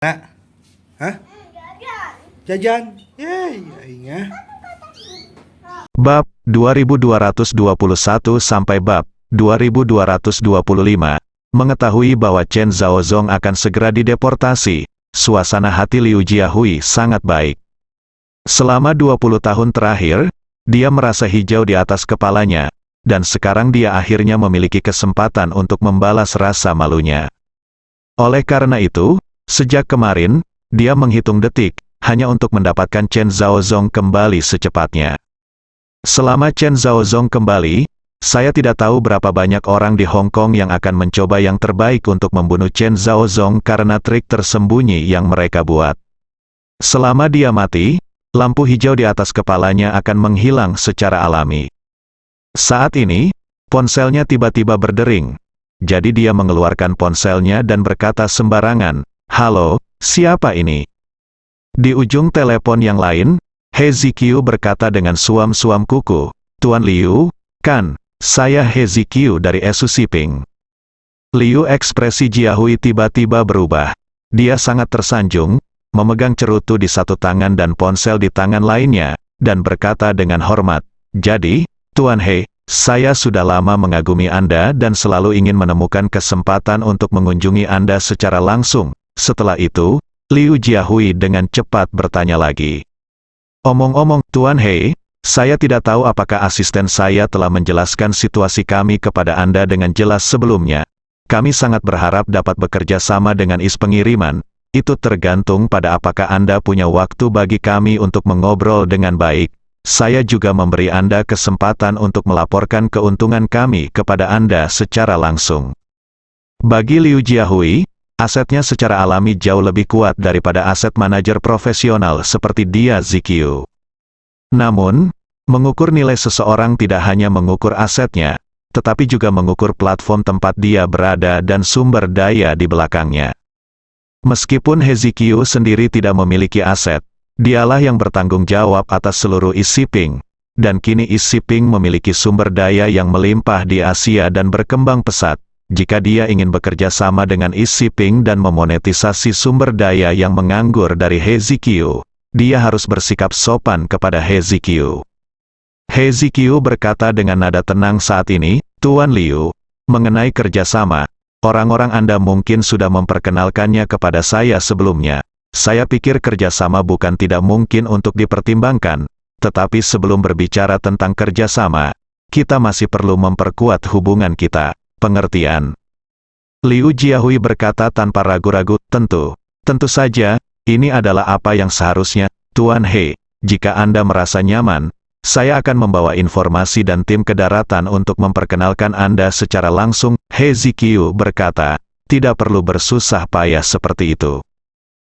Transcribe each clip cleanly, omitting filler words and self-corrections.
Nak, hah? Jajan. Yeay, aing ah. Bab 2221 sampai bab 2225. Mengetahui bahwa Chen Zhaozong akan segera dideportasi, suasana hati Liu Jiahui sangat baik. Selama 20 tahun terakhir, dia merasa hijau di atas kepalanya, dan sekarang dia akhirnya memiliki kesempatan untuk membalas rasa malunya. Oleh karena itu, sejak kemarin, dia menghitung detik, hanya untuk mendapatkan Chen Zhaozong kembali secepatnya. Selama Chen Zhaozong kembali, saya tidak tahu berapa banyak orang di Hong Kong yang akan mencoba yang terbaik untuk membunuh Chen Zhaozong karena trik tersembunyi yang mereka buat. Selama dia mati, lampu hijau di atas kepalanya akan menghilang secara alami. Saat ini, ponselnya tiba-tiba berdering. Jadi dia mengeluarkan ponselnya dan berkata sembarangan, "Halo, siapa ini?" Di ujung telepon yang lain, He Ziqiu berkata dengan suam-suam kuku, "Tuan Liu, kan, saya He Ziqiu dari Esu Siping." Liu ekspresi Jiahui tiba-tiba berubah. Dia sangat tersanjung, memegang cerutu di satu tangan dan ponsel di tangan lainnya, dan berkata dengan hormat, "Jadi, Tuan He, saya sudah lama mengagumi Anda dan selalu ingin menemukan kesempatan untuk mengunjungi Anda secara langsung." Setelah itu, Liu Jiahui dengan cepat bertanya lagi. "Omong-omong, Tuan He, saya tidak tahu apakah asisten saya telah menjelaskan situasi kami kepada Anda dengan jelas sebelumnya. Kami sangat berharap dapat bekerja sama dengan is pengiriman. Itu tergantung pada apakah Anda punya waktu bagi kami untuk mengobrol dengan baik. Saya juga memberi Anda kesempatan untuk melaporkan keuntungan kami kepada Anda secara langsung." Bagi Liu Jiahui, asetnya secara alami jauh lebih kuat daripada aset manajer profesional seperti dia Ziqiu. Namun, mengukur nilai seseorang tidak hanya mengukur asetnya, tetapi juga mengukur platform tempat dia berada dan sumber daya di belakangnya. Meskipun He Ziqiu sendiri tidak memiliki aset, dialah yang bertanggung jawab atas seluruh e-shipping, dan kini e-shipping memiliki sumber daya yang melimpah di Asia dan berkembang pesat. Jika dia ingin bekerja sama dengan e-shipping dan memonetisasi sumber daya yang menganggur dari He Ziqiu, dia harus bersikap sopan kepada He Ziqiu. He Ziqiu berkata dengan nada tenang saat ini, "Tuan Liu, mengenai kerjasama, orang-orang Anda mungkin sudah memperkenalkannya kepada saya sebelumnya. Saya pikir kerjasama bukan tidak mungkin untuk dipertimbangkan, tetapi sebelum berbicara tentang kerjasama, kita masih perlu memperkuat hubungan kita. Pengertian?" Liu Jiahui berkata tanpa ragu-ragu, Tentu saja, ini adalah apa yang seharusnya, Tuan He. Jika Anda merasa nyaman, saya akan membawa informasi dan tim ke daratan untuk memperkenalkan Anda secara langsung." He Ziqiu berkata, "Tidak perlu bersusah payah seperti itu.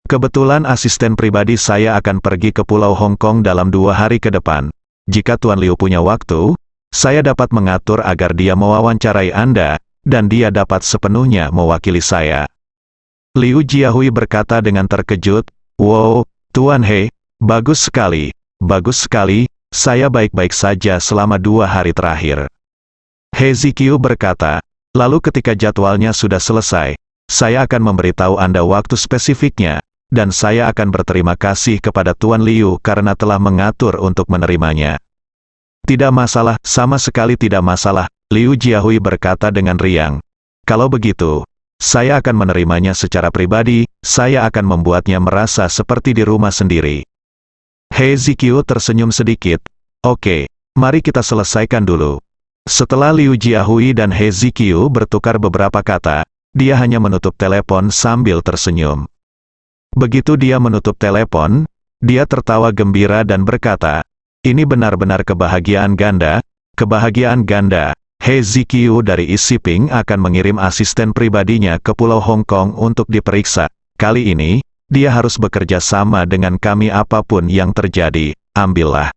Kebetulan asisten pribadi saya akan pergi ke Pulau Hong Kong dalam 2 hari ke depan. Jika Tuan Liu punya waktu, saya dapat mengatur agar dia mewawancarai Anda, dan dia dapat sepenuhnya mewakili saya." Liu Jiahui berkata dengan terkejut, "Wow, Tuan He, bagus sekali, saya baik-baik saja selama 2 hari terakhir." He Ziqiu berkata, "Lalu ketika jadwalnya sudah selesai, saya akan memberitahu Anda waktu spesifiknya, dan saya akan berterima kasih kepada Tuan Liu karena telah mengatur untuk menerimanya." "Tidak masalah, sama sekali tidak masalah," Liu Jiahui berkata dengan riang. "Kalau begitu, saya akan menerimanya secara pribadi, saya akan membuatnya merasa seperti di rumah sendiri." He Ziqiu tersenyum sedikit. "Oke, mari kita selesaikan dulu." Setelah Liu Jiahui dan He Ziqiu bertukar beberapa kata, dia hanya menutup telepon sambil tersenyum. Begitu dia menutup telepon, dia tertawa gembira dan berkata, "Ini benar-benar kebahagiaan ganda, kebahagiaan ganda." He Ziqiu dari e-shipping akan mengirim asisten pribadinya ke Pulau Hong Kong untuk diperiksa. Kali ini, dia harus bekerja sama dengan kami apapun yang terjadi, ambillah.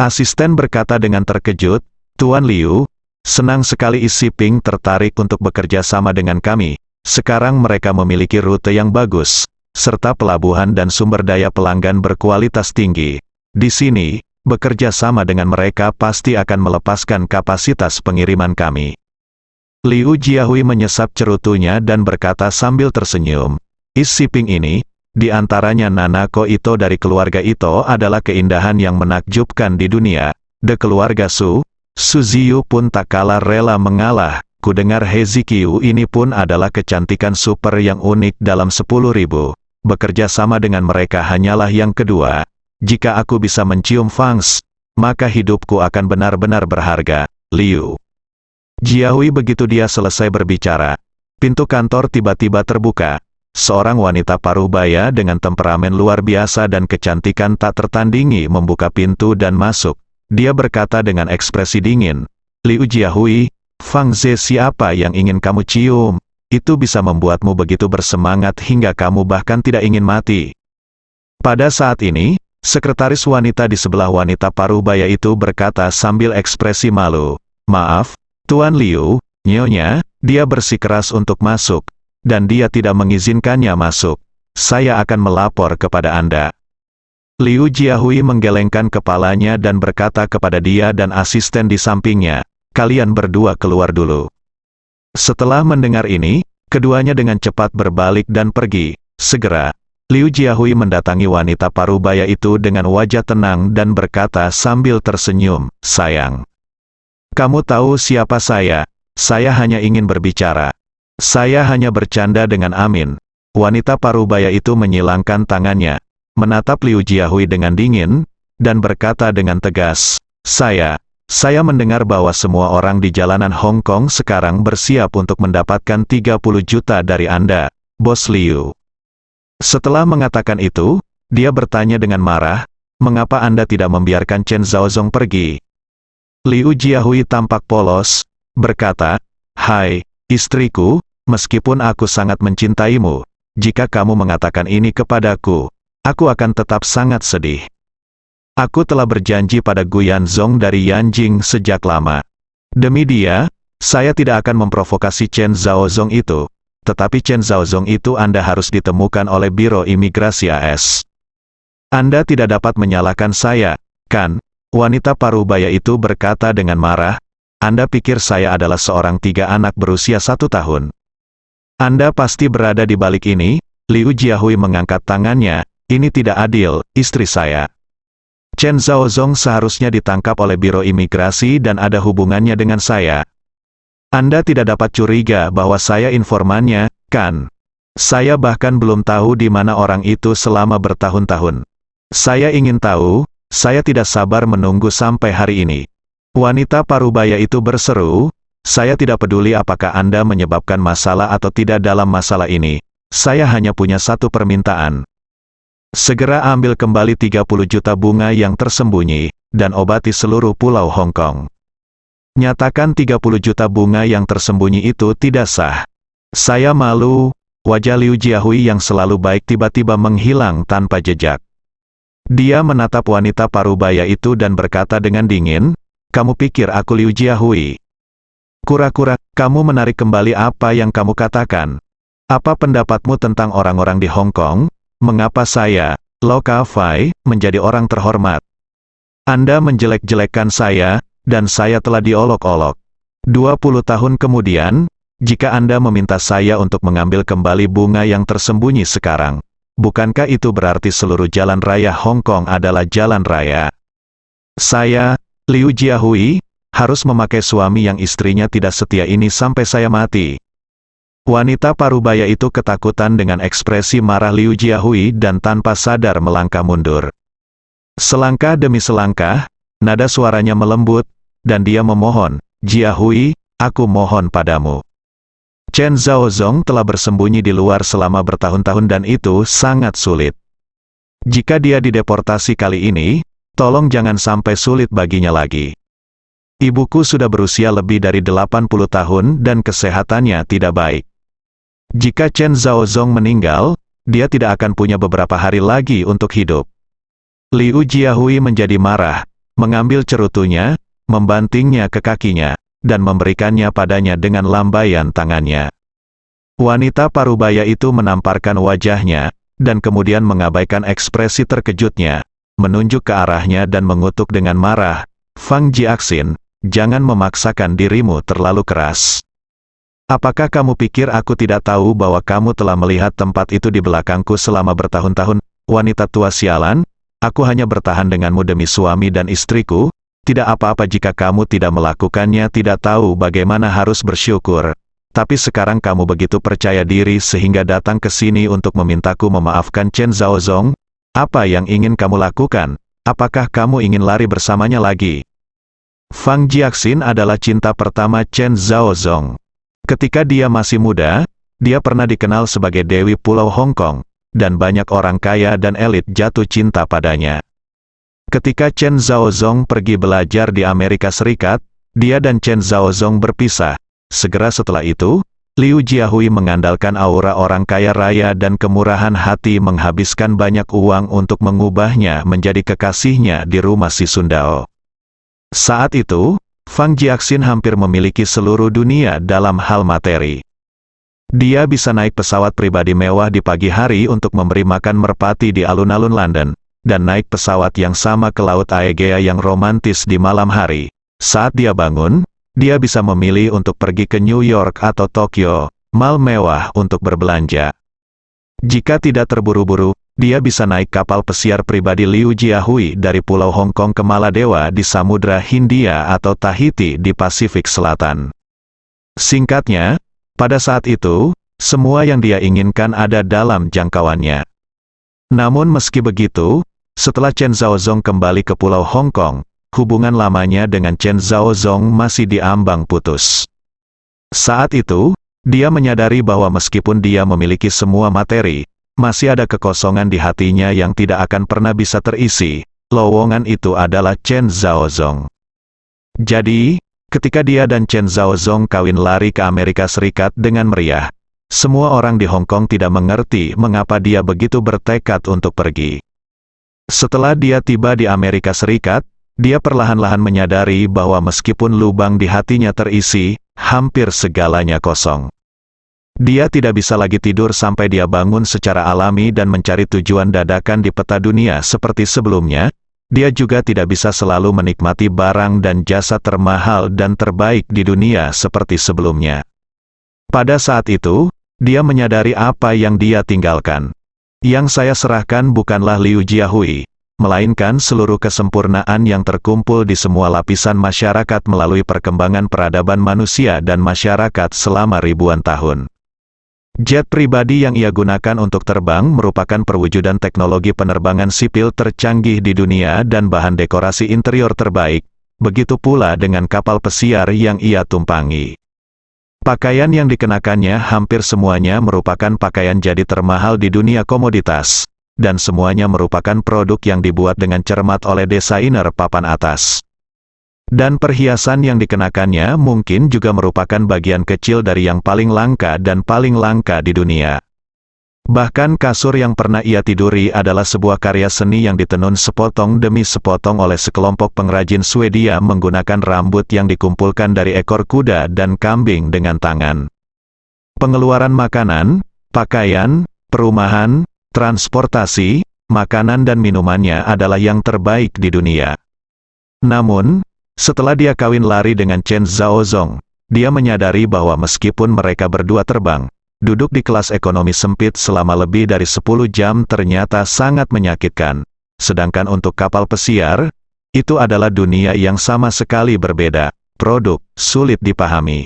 Asisten berkata dengan terkejut, "Tuan Liu, senang sekali e-shipping tertarik untuk bekerja sama dengan kami. Sekarang mereka memiliki rute yang bagus, serta pelabuhan dan sumber daya pelanggan berkualitas tinggi. Di sini, bekerja sama dengan mereka pasti akan melepaskan kapasitas pengiriman kami." Liu Jiahui menyesap cerutunya dan berkata sambil tersenyum, Isi Ping ini, di antaranya Nanako Ito dari keluarga Ito adalah keindahan yang menakjubkan di dunia. The keluarga Suziyu pun tak kalah rela mengalah. Kudengar Heizikyu ini pun adalah kecantikan super yang unik dalam 10.000. Bekerja sama dengan mereka hanyalah yang kedua. Jika aku bisa mencium Fangs, maka hidupku akan benar-benar berharga. Liu Jiahui. Begitu dia selesai berbicara, pintu kantor tiba-tiba terbuka. Seorang wanita paruh baya dengan temperamen luar biasa dan kecantikan tak tertandingi membuka pintu dan masuk. Dia berkata dengan ekspresi dingin, "Liu Jiahui, Fang Ze siapa yang ingin kamu cium? Itu bisa membuatmu begitu bersemangat hingga kamu bahkan tidak ingin mati." Pada saat ini, sekretaris wanita di sebelah wanita paruh-baya itu berkata sambil ekspresi malu, "Maaf, Tuan Liu, Nyonya, dia bersikeras untuk masuk, dan dia tidak mengizinkannya masuk. Saya akan melapor kepada Anda." Liu Jiahui menggelengkan kepalanya dan berkata kepada dia dan asisten di sampingnya, "Kalian berdua keluar dulu." Setelah mendengar ini, keduanya dengan cepat berbalik dan pergi. Segera, Liu Jiahui mendatangi wanita paruh-baya itu dengan wajah tenang dan berkata sambil tersenyum, "Sayang, kamu tahu siapa saya? Saya hanya ingin berbicara. Saya hanya bercanda dengan Amin." Wanita paruh-baya itu menyilangkan tangannya, menatap Liu Jiahui dengan dingin, dan berkata dengan tegas, Saya mendengar bahwa semua orang di jalanan Hong Kong sekarang bersiap untuk mendapatkan 30 juta dari Anda, Bos Liu." Setelah mengatakan itu, dia bertanya dengan marah, "Mengapa Anda tidak membiarkan Chen Zhaozong pergi?" Liu Jiahui tampak polos, berkata, "Hai, istriku, meskipun aku sangat mencintaimu, jika kamu mengatakan ini kepadaku, aku akan tetap sangat sedih. Aku telah berjanji pada Guyan Zong dari Yanjing sejak lama. Demi dia, saya tidak akan memprovokasi Chen Zhaozong itu. Tetapi Chen Zhaozong itu Anda harus ditemukan oleh Biro Imigrasi AS. Anda tidak dapat menyalahkan saya, kan?" Wanita paruh-baya itu berkata dengan marah, "Anda pikir saya adalah seorang 3 anak berusia 1 tahun? Anda pasti berada di balik ini." Liu Jiahui mengangkat tangannya, "Ini tidak adil, istri saya. Chen Zhaozong seharusnya ditangkap oleh Biro Imigrasi dan ada hubungannya dengan saya. Anda tidak dapat curiga bahwa saya informannya, kan? Saya bahkan belum tahu di mana orang itu selama bertahun-tahun. Saya ingin tahu, saya tidak sabar menunggu sampai hari ini." Wanita paruh-baya itu berseru, "Saya tidak peduli apakah Anda menyebabkan masalah atau tidak dalam masalah ini. Saya hanya punya satu permintaan. Segera ambil kembali 30 juta bunga yang tersembunyi, dan obati seluruh pulau Hong Kong. Nyatakan 30 juta bunga yang tersembunyi itu tidak sah." "Saya malu." Wajah Liu Jiahui yang selalu baik tiba-tiba menghilang tanpa jejak. Dia menatap wanita paruh-baya itu dan berkata dengan dingin, "Kamu pikir aku Liu Jiahui? Kura-kura, kamu menarik kembali apa yang kamu katakan. Apa pendapatmu tentang orang-orang di Hong Kong? Mengapa saya, Lo Ka-fai, menjadi orang terhormat? Anda menjelek-jelekkan saya, dan saya telah diolok-olok. 20 tahun kemudian, jika Anda meminta saya untuk mengambil kembali bunga yang tersembunyi sekarang, bukankah itu berarti seluruh jalan raya Hong Kong adalah jalan raya? Saya, Liu Jiahui, harus memakai suami yang istrinya tidak setia ini sampai saya mati." Wanita paruh-baya itu ketakutan dengan ekspresi marah Liu Jiahui dan tanpa sadar melangkah mundur. Selangkah demi selangkah, nada suaranya melembut, dan dia memohon, "Jiahui, aku mohon padamu. Chen Zhaozong telah bersembunyi di luar selama bertahun-tahun dan itu sangat sulit. Jika dia dideportasi kali ini, tolong jangan sampai sulit baginya lagi. Ibuku sudah berusia lebih dari 80 tahun dan kesehatannya tidak baik. Jika Chen Zhaozong meninggal, dia tidak akan punya beberapa hari lagi untuk hidup." Liu Jiahui menjadi marah, mengambil cerutunya, membantingnya ke kakinya, dan memberikannya padanya dengan lambaian tangannya. Wanita paruh-baya itu menamparkan wajahnya, dan kemudian mengabaikan ekspresi terkejutnya, menunjuk ke arahnya dan mengutuk dengan marah, "Fang Jiaxin, jangan memaksakan dirimu terlalu keras. Apakah kamu pikir aku tidak tahu bahwa kamu telah melihat tempat itu di belakangku selama bertahun-tahun? Wanita tua sialan, aku hanya bertahan denganmu demi suami dan istriku. Tidak apa-apa jika kamu tidak melakukannya, tidak tahu bagaimana harus bersyukur. Tapi sekarang kamu begitu percaya diri sehingga datang ke sini untuk memintaku memaafkan Chen Zhaozong. Apa yang ingin kamu lakukan? Apakah kamu ingin lari bersamanya lagi? Fang Jiaxin adalah cinta pertama Chen Zhaozong. Ketika dia masih muda, dia pernah dikenal sebagai Dewi Pulau Hong Kong, dan banyak orang kaya dan elit jatuh cinta padanya. Ketika Chen Zhaozong pergi belajar di Amerika Serikat, dia dan Chen Zhaozong berpisah. Segera setelah itu, Liu Jiahui mengandalkan aura orang kaya raya dan kemurahan hati menghabiskan banyak uang untuk mengubahnya menjadi kekasihnya di rumah si Sundao. Saat itu, Fang Jiaxin hampir memiliki seluruh dunia dalam hal materi. Dia bisa naik pesawat pribadi mewah di pagi hari untuk memberi makan merpati di alun-alun London, dan naik pesawat yang sama ke Laut Aegea yang romantis di malam hari. Saat dia bangun, dia bisa memilih untuk pergi ke New York atau Tokyo, mal mewah untuk berbelanja. Jika tidak terburu-buru, dia bisa naik kapal pesiar pribadi Liu Jiahui dari Pulau Hong Kong ke Maladewa di Samudra Hindia atau Tahiti di Pasifik Selatan. Singkatnya, pada saat itu, semua yang dia inginkan ada dalam jangkauannya. Namun meski begitu, setelah Chen Zhaozong kembali ke Pulau Hong Kong, hubungan lamanya dengan Chen Zhaozong masih diambang putus. Saat itu, dia menyadari bahwa meskipun dia memiliki semua materi, masih ada kekosongan di hatinya yang tidak akan pernah bisa terisi. Lowongan itu adalah Chen Zhaozong. Jadi, ketika dia dan Chen Zhaozong kawin lari ke Amerika Serikat dengan meriah, semua orang di Hong Kong tidak mengerti mengapa dia begitu bertekad untuk pergi. Setelah dia tiba di Amerika Serikat, dia perlahan-lahan menyadari bahwa meskipun lubang di hatinya terisi, hampir segalanya kosong. Dia tidak bisa lagi tidur sampai dia bangun secara alami dan mencari tujuan dadakan di peta dunia seperti sebelumnya. Dia juga tidak bisa selalu menikmati barang dan jasa termahal dan terbaik di dunia seperti sebelumnya. Pada saat itu, dia menyadari apa yang dia tinggalkan. Yang saya serahkan bukanlah Liu Jiahui, melainkan seluruh kesempurnaan yang terkumpul di semua lapisan masyarakat melalui perkembangan peradaban manusia dan masyarakat selama ribuan tahun. Jet pribadi yang ia gunakan untuk terbang merupakan perwujudan teknologi penerbangan sipil tercanggih di dunia dan bahan dekorasi interior terbaik, begitu pula dengan kapal pesiar yang ia tumpangi. Pakaian yang dikenakannya hampir semuanya merupakan pakaian jadi termahal di dunia komoditas, dan semuanya merupakan produk yang dibuat dengan cermat oleh desainer papan atas. Dan perhiasan yang dikenakannya mungkin juga merupakan bagian kecil dari yang paling langka dan paling langka di dunia. Bahkan kasur yang pernah ia tiduri adalah sebuah karya seni yang ditenun sepotong demi sepotong oleh sekelompok pengrajin Swedia menggunakan rambut yang dikumpulkan dari ekor kuda dan kambing dengan tangan. Pengeluaran makanan, pakaian, perumahan, transportasi, makanan dan minumannya adalah yang terbaik di dunia. Namun, setelah dia kawin lari dengan Chen Zhaozong, dia menyadari bahwa meskipun mereka berdua terbang, duduk di kelas ekonomi sempit selama lebih dari 10 jam ternyata sangat menyakitkan. Sedangkan untuk kapal pesiar, itu adalah dunia yang sama sekali berbeda, produk, sulit dipahami.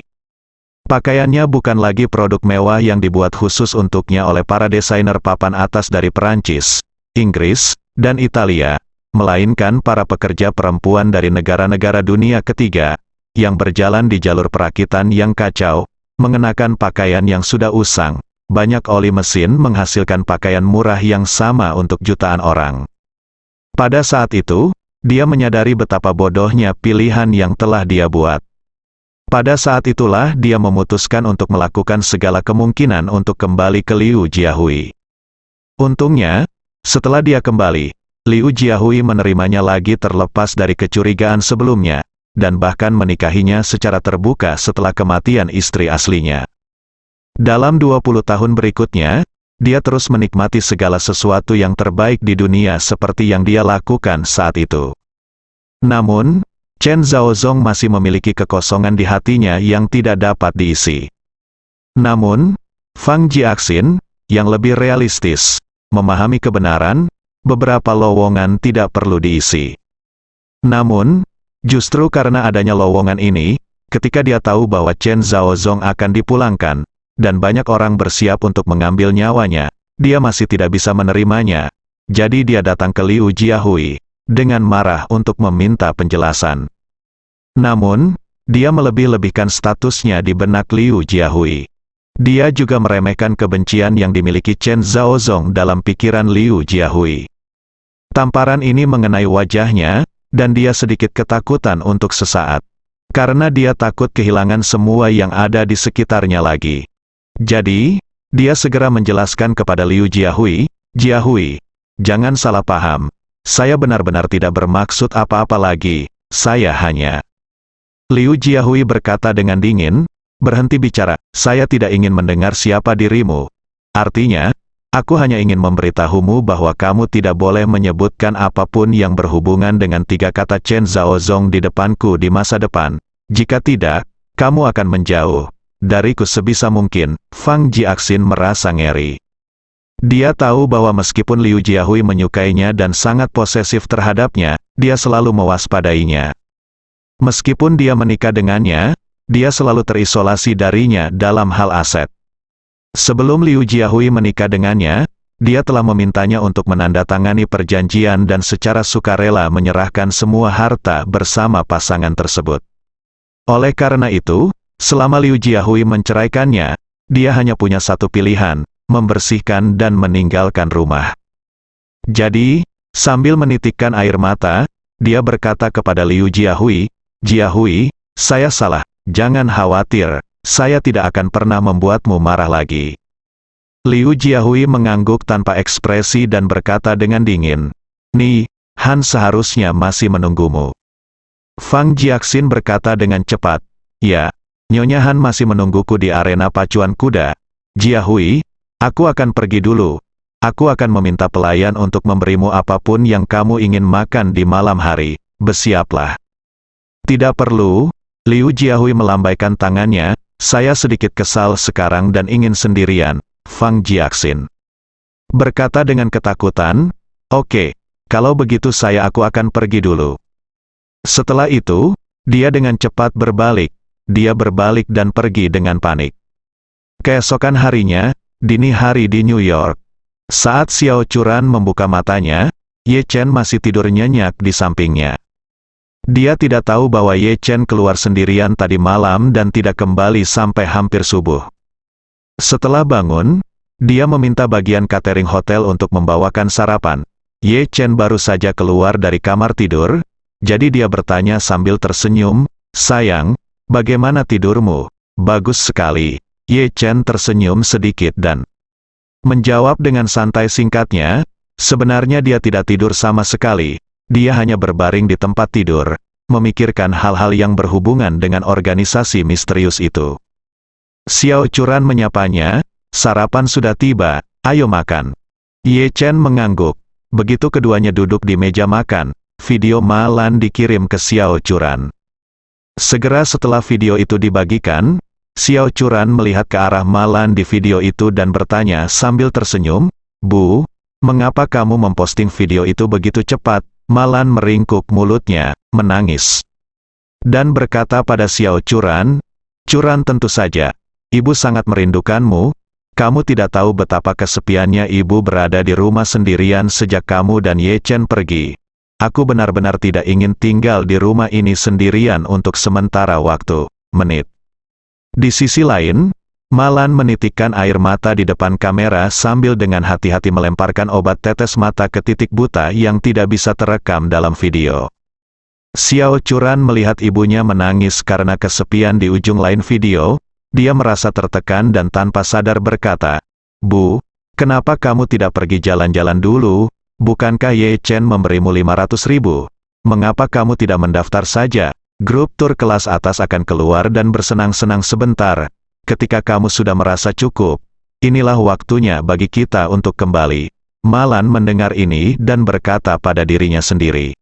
Pakaiannya bukan lagi produk mewah yang dibuat khusus untuknya oleh para desainer papan atas dari Perancis, Inggris, dan Italia, melainkan para pekerja perempuan dari negara-negara dunia ketiga, yang berjalan di jalur perakitan yang kacau, mengenakan pakaian yang sudah usang. Banyak oli mesin menghasilkan pakaian murah yang sama untuk jutaan orang. Pada saat itu, dia menyadari betapa bodohnya pilihan yang telah dia buat. Pada saat itulah dia memutuskan untuk melakukan segala kemungkinan untuk kembali ke Liu Jiahui. Untungnya, setelah dia kembali, Liu Jiahui menerimanya lagi terlepas dari kecurigaan sebelumnya, dan bahkan menikahinya secara terbuka setelah kematian istri aslinya. Dalam 20 tahun berikutnya, dia terus menikmati segala sesuatu yang terbaik di dunia seperti yang dia lakukan saat itu. Namun, Chen Zhaozong masih memiliki kekosongan di hatinya yang tidak dapat diisi. Namun, Fang Jiaxin, yang lebih realistis, memahami kebenaran, beberapa lowongan tidak perlu diisi. Namun, justru karena adanya lowongan ini, ketika dia tahu bahwa Chen Zhaozong akan dipulangkan, dan banyak orang bersiap untuk mengambil nyawanya, dia masih tidak bisa menerimanya. Jadi dia datang ke Liu Jiahui, dengan marah untuk meminta penjelasan. Namun, dia melebih-lebihkan statusnya di benak Liu Jiahui. Dia juga meremehkan kebencian yang dimiliki Chen Zhaozong dalam pikiran Liu Jiahui. Tamparan ini mengenai wajahnya, dan dia sedikit ketakutan untuk sesaat. Karena dia takut kehilangan semua yang ada di sekitarnya lagi. Jadi, dia segera menjelaskan kepada Liu Jiahui, "Jiahui, jangan salah paham. Saya benar-benar tidak bermaksud apa-apa lagi, saya hanya..." Liu Jiahui berkata dengan dingin, "Berhenti bicara, saya tidak ingin mendengar siapa dirimu. Artinya, aku hanya ingin memberitahumu bahwa kamu tidak boleh menyebutkan apapun yang berhubungan dengan 3 kata Chen Zhaozong di depanku di masa depan. Jika tidak, kamu akan menjauh dariku sebisa mungkin." Fang Jiaxin merasa ngeri. Dia tahu bahwa meskipun Liu Jiahui menyukainya dan sangat posesif terhadapnya, dia selalu mewaspadainya. Meskipun dia menikah dengannya, dia selalu terisolasi darinya dalam hal aset. Sebelum Liu Jiahui menikah dengannya, dia telah memintanya untuk menandatangani perjanjian dan secara sukarela menyerahkan semua harta bersama pasangan tersebut. Oleh karena itu, selama Liu Jiahui menceraikannya, dia hanya punya satu pilihan, membersihkan dan meninggalkan rumah. Jadi, sambil menitikkan air mata, dia berkata kepada Liu Jiahui, "Jiahui, saya salah, jangan khawatir, saya tidak akan pernah membuatmu marah lagi." Liu Jiahui mengangguk tanpa ekspresi dan berkata dengan dingin, "Ni, Han seharusnya masih menunggumu." Fang Jiaxin berkata dengan cepat, "Ya, Nyonya Han masih menungguku di arena pacuan kuda. Jiahui, aku akan pergi dulu. Aku akan meminta pelayan untuk memberimu apapun yang kamu ingin makan di malam hari. Bersiaplah." "Tidak perlu." Liu Jiahui melambaikan tangannya, "Saya sedikit kesal sekarang dan ingin sendirian." Fang Jiaxin berkata dengan ketakutan, "Oke, kalau begitu aku akan pergi dulu." Setelah itu, dia dengan cepat berbalik. Dia berbalik dan pergi dengan panik. Keesokan harinya, dini hari di New York. Saat Xiao Churan membuka matanya, Ye Chen masih tidur nyenyak di sampingnya. Dia tidak tahu bahwa Ye Chen keluar sendirian tadi malam dan tidak kembali sampai hampir subuh. Setelah bangun, dia meminta bagian catering hotel untuk membawakan sarapan. Ye Chen baru saja keluar dari kamar tidur, jadi dia bertanya sambil tersenyum, "Sayang, bagaimana tidurmu?" "Bagus sekali." Ye Chen tersenyum sedikit dan menjawab dengan santai singkatnya, sebenarnya dia tidak tidur sama sekali, dia hanya berbaring di tempat tidur, memikirkan hal-hal yang berhubungan dengan organisasi misterius itu. Xiao Churan menyapanya, "Sarapan sudah tiba, ayo makan." Ye Chen mengangguk. Begitu keduanya duduk di meja makan, video Ma Lan dikirim ke Xiao Churan. Segera setelah video itu dibagikan, Xiao Churan melihat ke arah Ma Lan di video itu dan bertanya sambil tersenyum, "Bu, mengapa kamu memposting video itu begitu cepat?" Ma Lan meringkuk mulutnya, menangis, dan berkata pada Xiao Churan, "Churan, tentu saja. Ibu sangat merindukanmu. Kamu tidak tahu betapa kesepiannya ibu berada di rumah sendirian sejak kamu dan Ye Chen pergi. Aku benar-benar tidak ingin tinggal di rumah ini sendirian untuk sementara waktu." Menit. Di sisi lain, Ma Lan menitikkan air mata di depan kamera sambil dengan hati-hati melemparkan obat tetes mata ke titik buta yang tidak bisa terekam dalam video. Xiao Churan melihat ibunya menangis karena kesepian di ujung lain video. Dia merasa tertekan dan tanpa sadar berkata, "Bu, kenapa kamu tidak pergi jalan-jalan dulu? Bukankah Ye Chen memberimu 500.000? Mengapa kamu tidak mendaftar saja? Grup tur kelas atas akan keluar dan bersenang-senang sebentar. Ketika kamu sudah merasa cukup, inilah waktunya bagi kita untuk kembali." Ma Lan mendengar ini dan berkata pada dirinya sendiri,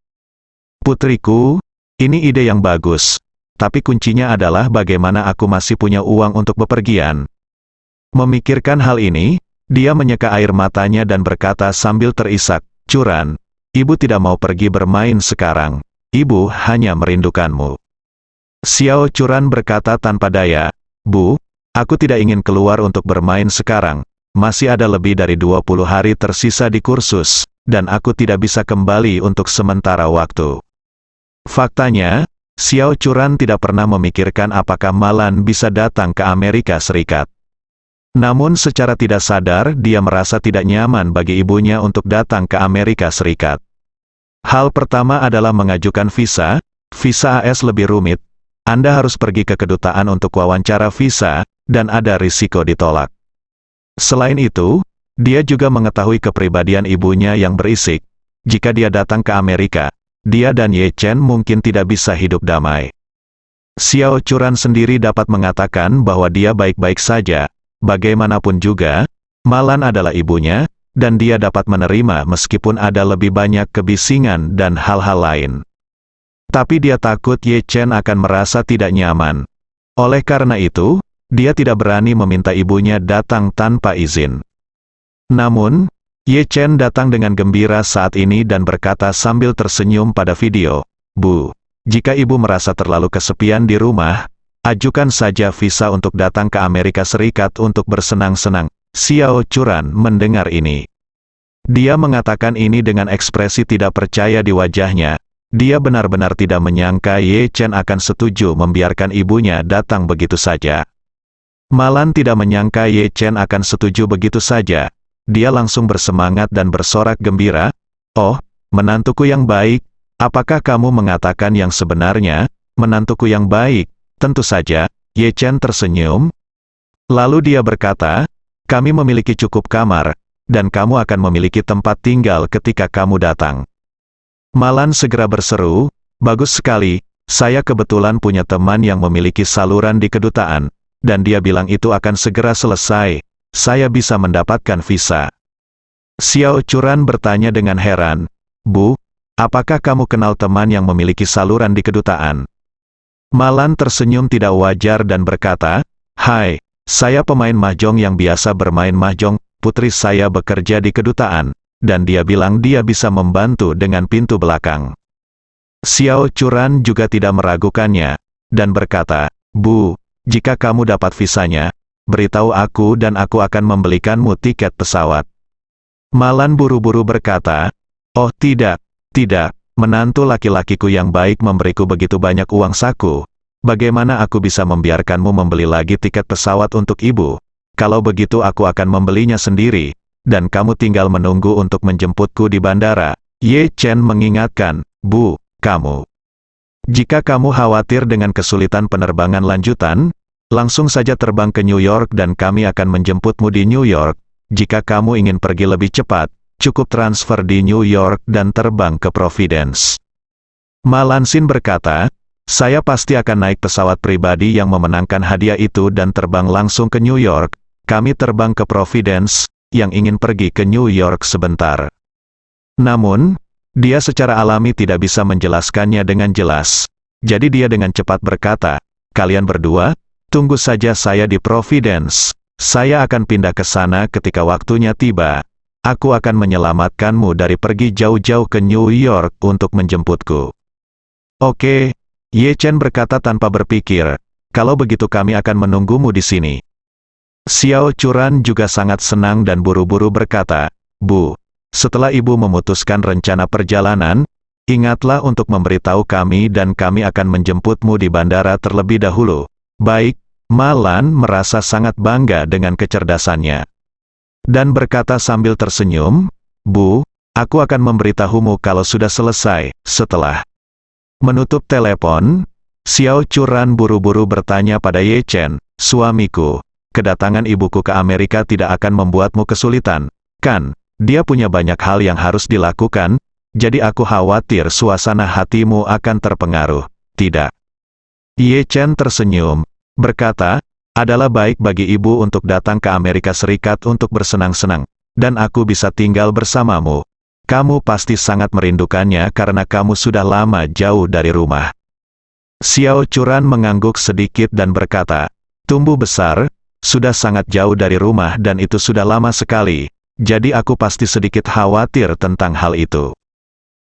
"Putriku, ini ide yang bagus. Tapi kuncinya adalah bagaimana aku masih punya uang untuk bepergian. Memikirkan hal ini, dia menyeka air matanya dan berkata sambil terisak, "Churan, ibu tidak mau pergi bermain sekarang. Ibu hanya merindukanmu." Xiao Churan berkata tanpa daya, "Bu, aku tidak ingin keluar untuk bermain sekarang. Masih ada lebih dari 20 hari tersisa di kursus, dan aku tidak bisa kembali untuk sementara waktu." Faktanya, Xiao Churan tidak pernah memikirkan apakah Malan bisa datang ke Amerika Serikat. Namun secara tidak sadar dia merasa tidak nyaman bagi ibunya untuk datang ke Amerika Serikat. Hal pertama adalah mengajukan visa. Visa AS lebih rumit. Anda harus pergi ke kedutaan untuk wawancara visa, dan ada risiko ditolak. Selain itu, dia juga mengetahui kepribadian ibunya yang berisik. Jika dia datang ke Amerika, dia dan Ye Chen mungkin tidak bisa hidup damai. Xiao Churan sendiri dapat mengatakan bahwa dia baik-baik saja. Bagaimanapun juga, Malan adalah ibunya, dan dia dapat menerima meskipun ada lebih banyak kebisingan dan hal-hal lain. Tapi dia takut Ye Chen akan merasa tidak nyaman. Oleh karena itu, dia tidak berani meminta ibunya datang tanpa izin. Namun, Ye Chen datang dengan gembira saat ini dan berkata sambil tersenyum pada video, "Bu, jika ibu merasa terlalu kesepian di rumah, ajukan saja visa untuk datang ke Amerika Serikat untuk bersenang-senang." Xiao Churan mendengar ini. Dia mengatakan ini dengan ekspresi tidak percaya di wajahnya. Dia benar-benar tidak menyangka Ye Chen akan setuju membiarkan ibunya datang begitu saja. Malan tidak menyangka Ye Chen akan setuju begitu saja. Dia langsung bersemangat dan bersorak gembira, "Oh, menantuku yang baik, apakah kamu mengatakan yang sebenarnya, menantuku yang baik?" "Tentu saja," Ye Chen tersenyum. Lalu dia berkata, "Kami memiliki cukup kamar, dan kamu akan memiliki tempat tinggal ketika kamu datang." Malan segera berseru, "Bagus sekali, saya kebetulan punya teman yang memiliki saluran di kedutaan, dan dia bilang itu akan segera selesai, saya bisa mendapatkan visa." Xiao Churan bertanya dengan heran, "Bu, apakah kamu kenal teman yang memiliki saluran di kedutaan?" Malan tersenyum tidak wajar dan berkata, "Hai, saya pemain mahjong yang biasa bermain mahjong, putri saya bekerja di kedutaan, dan dia bilang dia bisa membantu dengan pintu belakang." Xiao Churan juga tidak meragukannya, dan berkata, "Bu, jika kamu dapat visanya, beritahu aku dan aku akan membelikanmu tiket pesawat." Malan buru-buru berkata, "Oh tidak, tidak. Menantu laki-lakiku yang baik memberiku begitu banyak uang saku. Bagaimana aku bisa membiarkanmu membeli lagi tiket pesawat untuk ibu? Kalau begitu aku akan membelinya sendiri, dan kamu tinggal menunggu untuk menjemputku di bandara." Ye Chen mengingatkan, "Bu, kamu. Jika kamu khawatir dengan kesulitan penerbangan lanjutan, langsung saja terbang ke New York dan kami akan menjemputmu di New York. Jika kamu ingin pergi lebih cepat, cukup transfer di New York dan terbang ke Providence." Malansin berkata, "Saya pasti akan naik pesawat pribadi yang memenangkan hadiah itu dan terbang langsung ke New York. Kami terbang ke Providence, yang ingin pergi ke New York sebentar." Namun, dia secara alami tidak bisa menjelaskannya dengan jelas. Jadi dia dengan cepat berkata, "Kalian berdua, tunggu saja saya di Providence. Saya akan pindah ke sana ketika waktunya tiba. Aku akan menyelamatkanmu dari pergi jauh-jauh ke New York untuk menjemputku." "Oke," Ye Chen berkata tanpa berpikir, "kalau begitu kami akan menunggumu di sini." Xiao Churan juga sangat senang dan buru-buru berkata, "Bu, setelah ibu memutuskan rencana perjalanan, ingatlah untuk memberitahu kami dan kami akan menjemputmu di bandara terlebih dahulu." "Baik." Malan merasa sangat bangga dengan kecerdasannya. Dan berkata sambil tersenyum, "Bu, aku akan memberitahumu kalau sudah selesai." Setelah menutup telepon, Xiao Churan buru-buru bertanya pada Ye Chen, "Suamiku, kedatangan ibuku ke Amerika tidak akan membuatmu kesulitan, kan? Dia punya banyak hal yang harus dilakukan, jadi aku khawatir suasana hatimu akan terpengaruh, tidak?" Ye Chen tersenyum, berkata, "Adalah baik bagi ibu untuk datang ke Amerika Serikat untuk bersenang-senang, dan aku bisa tinggal bersamamu. Kamu pasti sangat merindukannya karena kamu sudah lama jauh dari rumah." Xiao Churan mengangguk sedikit dan berkata, "Tumbuh besar, sudah sangat jauh dari rumah dan itu sudah lama sekali, jadi aku pasti sedikit khawatir tentang hal itu.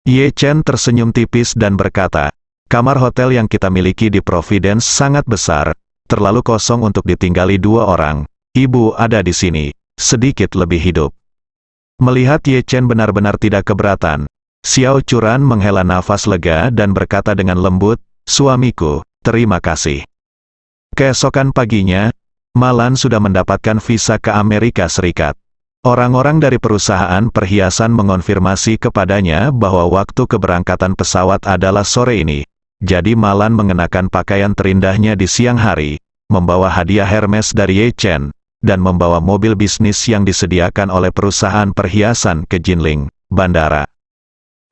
Ye Chen tersenyum tipis dan berkata, kamar hotel yang kita miliki di Providence sangat besar, terlalu kosong untuk ditinggali 2 orang. Ibu ada di sini, sedikit lebih hidup. Melihat Ye Chen benar-benar tidak keberatan, Xiao Churan menghela nafas lega dan berkata dengan lembut, suamiku, terima kasih. Keesokan paginya, Malan sudah mendapatkan visa ke Amerika Serikat. Orang-orang dari perusahaan perhiasan mengonfirmasi kepadanya bahwa waktu keberangkatan pesawat adalah sore ini. Jadi Malan mengenakan pakaian terindahnya di siang hari, membawa hadiah Hermes dari Ye Chen, dan membawa mobil bisnis yang disediakan oleh perusahaan perhiasan ke Jinling, bandara.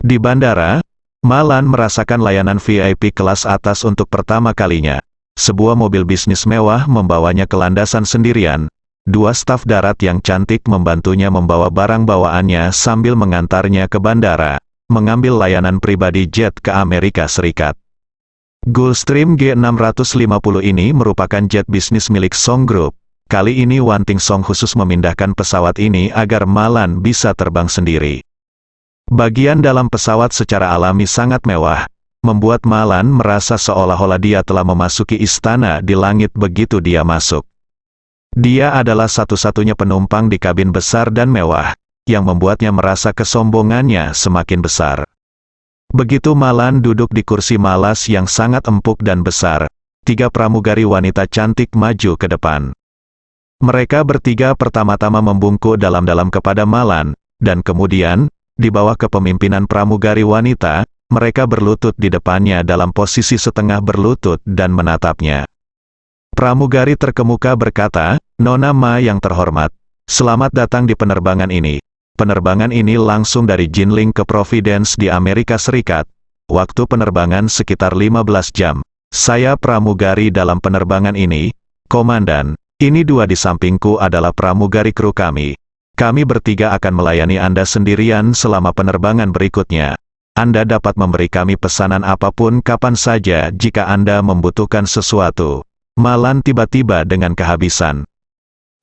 Di bandara, Malan merasakan layanan VIP kelas atas untuk pertama kalinya. Sebuah mobil bisnis mewah membawanya ke landasan sendirian. 2 staf darat yang cantik membantunya membawa barang bawaannya sambil mengantarnya ke bandara, mengambil layanan pribadi jet ke Amerika Serikat. Gulfstream G650 ini merupakan jet bisnis milik Song Group. Kali ini Wanting Song khusus memindahkan pesawat ini agar Malan bisa terbang sendiri. Bagian dalam pesawat secara alami sangat mewah, membuat Malan merasa seolah-olah dia telah memasuki istana di langit begitu dia masuk. Dia adalah satu-satunya penumpang di kabin besar dan mewah, yang membuatnya merasa kesombongannya semakin besar. Begitu Malan duduk di kursi malas yang sangat empuk dan besar, 3 pramugari wanita cantik maju ke depan. Mereka bertiga pertama-tama membungkuk dalam-dalam kepada Malan, dan kemudian, di bawah kepemimpinan pramugari wanita, mereka berlutut di depannya dalam posisi setengah berlutut dan menatapnya. Pramugari terkemuka berkata, Nona Ma yang terhormat, selamat datang di penerbangan ini. Penerbangan ini langsung dari Jinling ke Providence di Amerika Serikat. Waktu penerbangan sekitar 15 jam. Saya pramugari dalam penerbangan ini, Komandan. Ini 2 di sampingku adalah pramugari kru kami. Kami bertiga akan melayani Anda sendirian selama penerbangan berikutnya. Anda dapat memberi kami pesanan apapun kapan saja jika Anda membutuhkan sesuatu. Malan tiba-tiba dengan kehabisan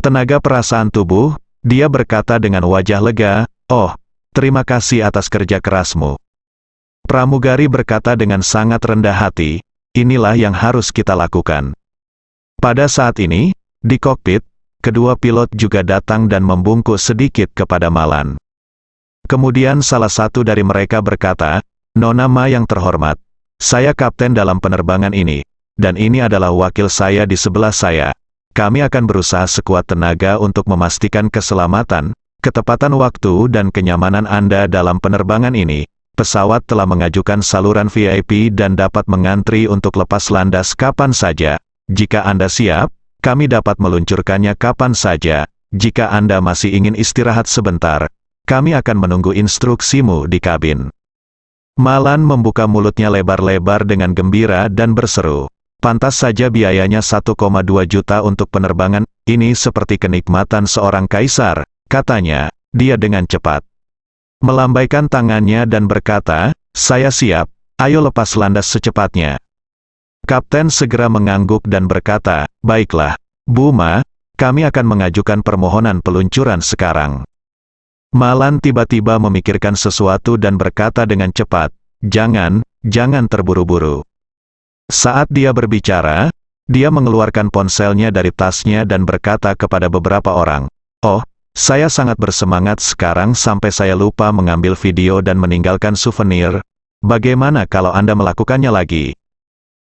tenaga perasaan tubuh, dia berkata dengan wajah lega, oh, terima kasih atas kerja kerasmu. Pramugari berkata dengan sangat rendah hati, inilah yang harus kita lakukan. Pada saat ini, di kokpit, kedua pilot juga datang dan membungkuk sedikit kepada Malan. Kemudian salah satu dari mereka berkata, Nona Ma yang terhormat, saya kapten dalam penerbangan ini, dan ini adalah wakil saya di sebelah saya. Kami akan berusaha sekuat tenaga untuk memastikan keselamatan, ketepatan waktu dan kenyamanan Anda dalam penerbangan ini. Pesawat telah mengajukan saluran VIP dan dapat mengantri untuk lepas landas kapan saja. Jika Anda siap, kami dapat meluncurkannya kapan saja. Jika Anda masih ingin istirahat sebentar, kami akan menunggu instruksimu di kabin. Malan membuka mulutnya lebar-lebar dengan gembira dan berseru. Pantas saja biayanya 1,2 juta untuk penerbangan, ini seperti kenikmatan seorang kaisar, katanya, dia dengan cepat. Melambaikan tangannya dan berkata, saya siap, ayo lepas landas secepatnya. Kapten segera mengangguk dan berkata, baiklah, Bu Ma, kami akan mengajukan permohonan peluncuran sekarang. Malan tiba-tiba memikirkan sesuatu dan berkata dengan cepat, jangan terburu-buru. Saat dia berbicara, dia mengeluarkan ponselnya dari tasnya dan berkata kepada beberapa orang, oh, saya sangat bersemangat sekarang sampai saya lupa mengambil video dan meninggalkan souvenir. Bagaimana kalau Anda melakukannya lagi?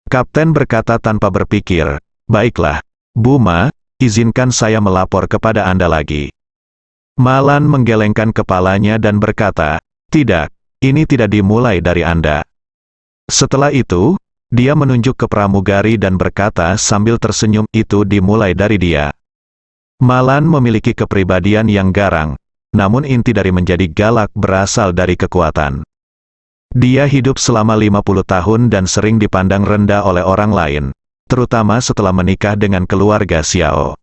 Kapten berkata tanpa berpikir, baiklah, Bu Ma, izinkan saya melapor kepada Anda lagi. Malan menggelengkan kepalanya dan berkata, tidak, ini tidak dimulai dari Anda. Setelah itu, dia menunjuk ke pramugari dan berkata sambil tersenyum, itu dimulai dari dia. Malan memiliki kepribadian yang garang, namun inti dari menjadi galak berasal dari kekuatan. Dia hidup selama 50 tahun dan sering dipandang rendah oleh orang lain, terutama setelah menikah dengan keluarga Xiao.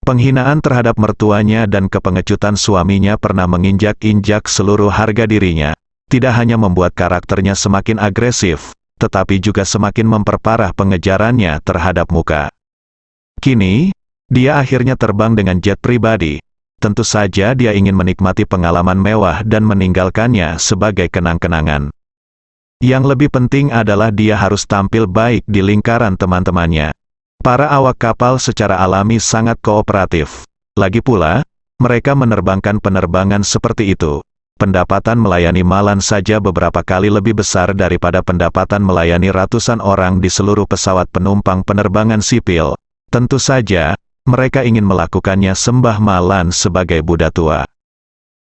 Penghinaan terhadap mertuanya dan kepengecutan suaminya pernah menginjak-injak seluruh harga dirinya, tidak hanya membuat karakternya semakin agresif, tetapi juga semakin memperparah pengejarannya terhadap Muka. Kini, Dia akhirnya terbang dengan jet pribadi. Tentu saja dia ingin menikmati pengalaman mewah dan meninggalkannya sebagai kenang-kenangan. Yang lebih penting adalah dia harus tampil baik di lingkaran teman-temannya. Para awak kapal secara alami sangat kooperatif. Lagi pula, mereka menerbangkan penerbangan seperti itu. Pendapatan melayani Malan saja beberapa kali lebih besar daripada pendapatan melayani ratusan orang di seluruh pesawat penumpang penerbangan sipil. Tentu saja, mereka ingin melakukannya sembah Malan sebagai Buddha tua.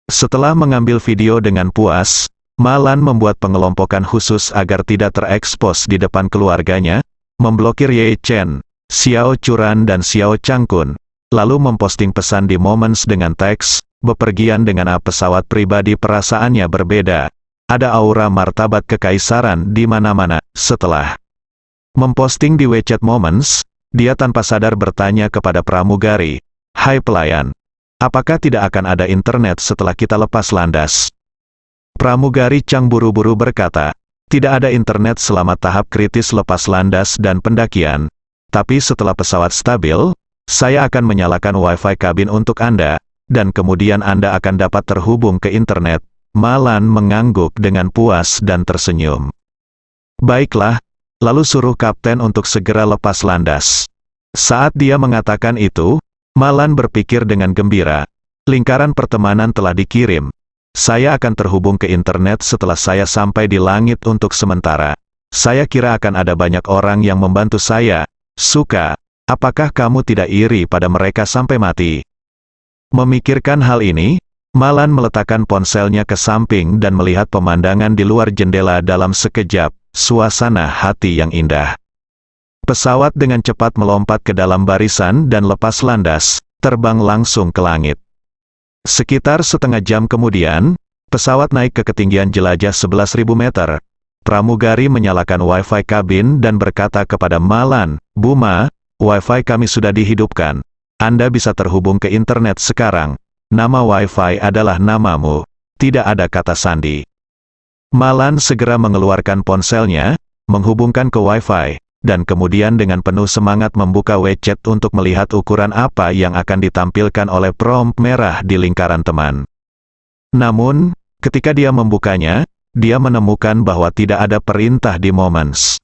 Setelah mengambil video dengan puas, Malan membuat pengelompokan khusus agar tidak terekspos di depan keluarganya, memblokir Ye Chen, Xiao Churan dan Xiao Changkun, lalu memposting pesan di Moments dengan teks, bepergian dengan pesawat pribadi perasaannya berbeda. Ada aura martabat kekaisaran di mana-mana. Setelah memposting di WeChat Moments, dia tanpa sadar bertanya kepada pramugari, "Hai pelayan, apakah tidak akan ada internet setelah kita lepas landas?" Pramugari Chang buru-buru berkata, "Tidak ada internet selama tahap kritis lepas landas dan pendakian. Tapi setelah pesawat stabil, saya akan menyalakan Wi-Fi kabin untuk Anda, dan kemudian Anda akan dapat terhubung ke internet." Malan mengangguk dengan puas dan tersenyum. "Baiklah, lalu suruh kapten untuk segera lepas landas." Saat dia mengatakan itu, Malan berpikir dengan gembira. Lingkaran pertemanan telah dikirim. Saya akan terhubung ke internet setelah saya sampai di langit untuk sementara. Saya kira akan ada banyak orang yang membantu saya. Suka, apakah kamu tidak iri pada mereka sampai mati? Memikirkan hal ini, Malan meletakkan ponselnya ke samping dan melihat pemandangan di luar jendela dalam sekejap, suasana hati yang indah. Pesawat dengan cepat melompat ke dalam barisan dan lepas landas, terbang langsung ke langit. Sekitar setengah jam kemudian, pesawat naik ke ketinggian jelajah 11.000 meter. Pramugari menyalakan Wi-Fi kabin dan berkata kepada Malan, "Buma, Wi-Fi kami sudah dihidupkan. Anda bisa terhubung ke internet sekarang. Nama Wi-Fi adalah namamu. Tidak ada kata sandi." Malan segera mengeluarkan ponselnya, menghubungkan ke Wi-Fi, dan kemudian dengan penuh semangat membuka WeChat untuk melihat ukuran apa yang akan ditampilkan oleh prompt merah di lingkaran teman. Namun, ketika dia membukanya, dia menemukan bahwa tidak ada perintah di Moments.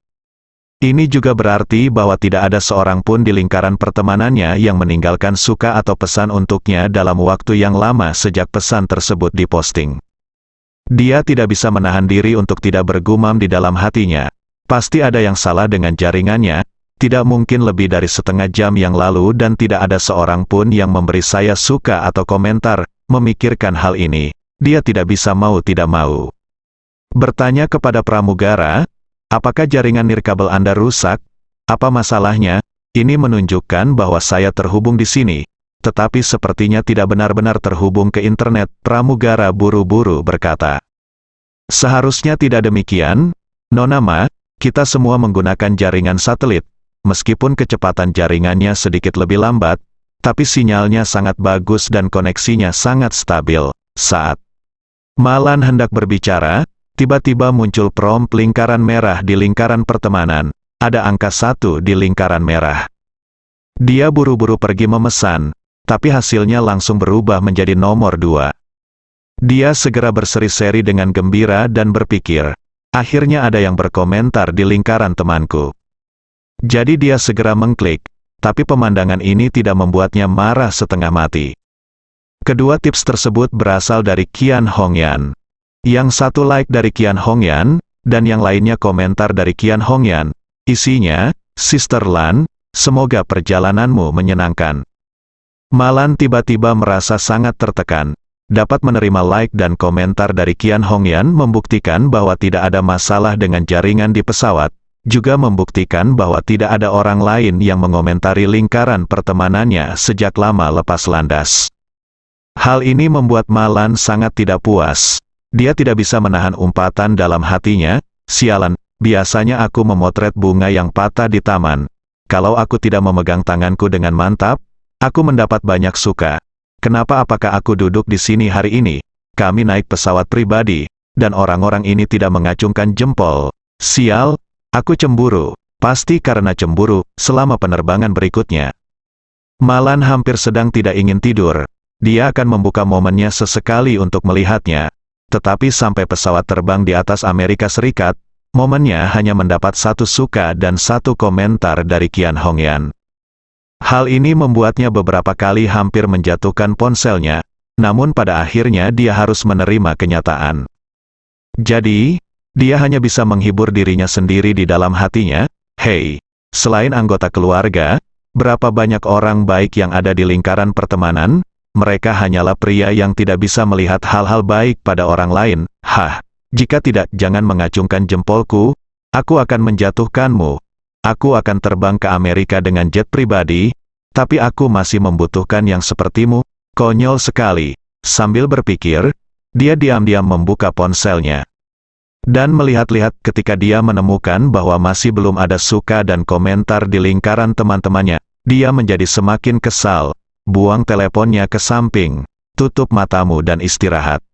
Ini juga berarti bahwa tidak ada seorang pun di lingkaran pertemanannya yang meninggalkan suka atau pesan untuknya dalam waktu yang lama sejak pesan tersebut diposting. Dia tidak bisa menahan diri untuk tidak bergumam di dalam hatinya. Pasti ada yang salah dengan jaringannya, tidak mungkin lebih dari setengah jam yang lalu dan tidak ada seorang pun yang memberi saya suka atau komentar. Memikirkan hal ini, dia tidak bisa mau tidak mau. Bertanya kepada pramugara, "Apakah jaringan nirkabel Anda rusak? Apa masalahnya?" Ini menunjukkan bahwa saya terhubung di sini, tetapi sepertinya tidak benar-benar terhubung ke internet. Pramugara buru-buru berkata, "Seharusnya tidak demikian, Nona Ma, kita semua menggunakan jaringan satelit. Meskipun kecepatan jaringannya sedikit lebih lambat, tapi sinyalnya sangat bagus dan koneksinya sangat stabil." Saat Malan hendak berbicara, tiba-tiba muncul prompt lingkaran merah di lingkaran pertemanan. Ada angka 1 di lingkaran merah. Dia buru-buru pergi memesan, tapi hasilnya langsung berubah menjadi nomor 2. Dia segera berseri-seri dengan gembira dan berpikir, akhirnya ada yang berkomentar di lingkaran temanku. Jadi dia segera mengklik, tapi pemandangan ini tidak membuatnya marah setengah mati. Kedua tips tersebut berasal dari Qian Hongyan. Yang satu like dari Qian Hongyan, dan yang lainnya komentar dari Qian Hongyan. Isinya, "Sister Lan, semoga perjalananmu menyenangkan." Malan tiba-tiba merasa sangat tertekan. Dapat menerima like dan komentar dari Qian Hongyan membuktikan bahwa tidak ada masalah dengan jaringan di pesawat, juga membuktikan bahwa tidak ada orang lain yang mengomentari lingkaran pertemanannya sejak lama lepas landas. Hal ini membuat Malan sangat tidak puas. Dia tidak bisa menahan umpatan dalam hatinya, "Sialan, biasanya aku memotret bunga yang patah di taman. Kalau aku tidak memegang tanganku dengan mantap, aku mendapat banyak suka. Apakah aku duduk di sini hari ini? Kami naik pesawat pribadi, dan orang-orang ini tidak mengacungkan jempol. Sial, aku cemburu. Pasti karena cemburu, selama penerbangan berikutnya." Malan hampir sedang tidak ingin tidur. Dia akan membuka momennya sesekali untuk melihatnya. Tetapi sampai pesawat terbang di atas Amerika Serikat, momennya hanya mendapat 1 suka dan 1 komentar dari Qian Hongyan. Hal ini membuatnya beberapa kali hampir menjatuhkan ponselnya, namun pada akhirnya dia harus menerima kenyataan. Jadi, dia hanya bisa menghibur dirinya sendiri di dalam hatinya. Hei, selain anggota keluarga, berapa banyak orang baik yang ada di lingkaran pertemanan? Mereka hanyalah pria yang tidak bisa melihat hal-hal baik pada orang lain. Hah, jika tidak, jangan mengacungkan jempolku. Aku akan menjatuhkanmu. Aku akan terbang ke Amerika dengan jet pribadi, tapi aku masih membutuhkan yang sepertimu. Konyol sekali. Sambil berpikir, dia diam-diam membuka ponselnya. Dan melihat-lihat ketika dia menemukan bahwa masih belum ada suka dan komentar di lingkaran teman-temannya, dia menjadi semakin kesal. Buang teleponnya ke samping, tutup matamu dan istirahat.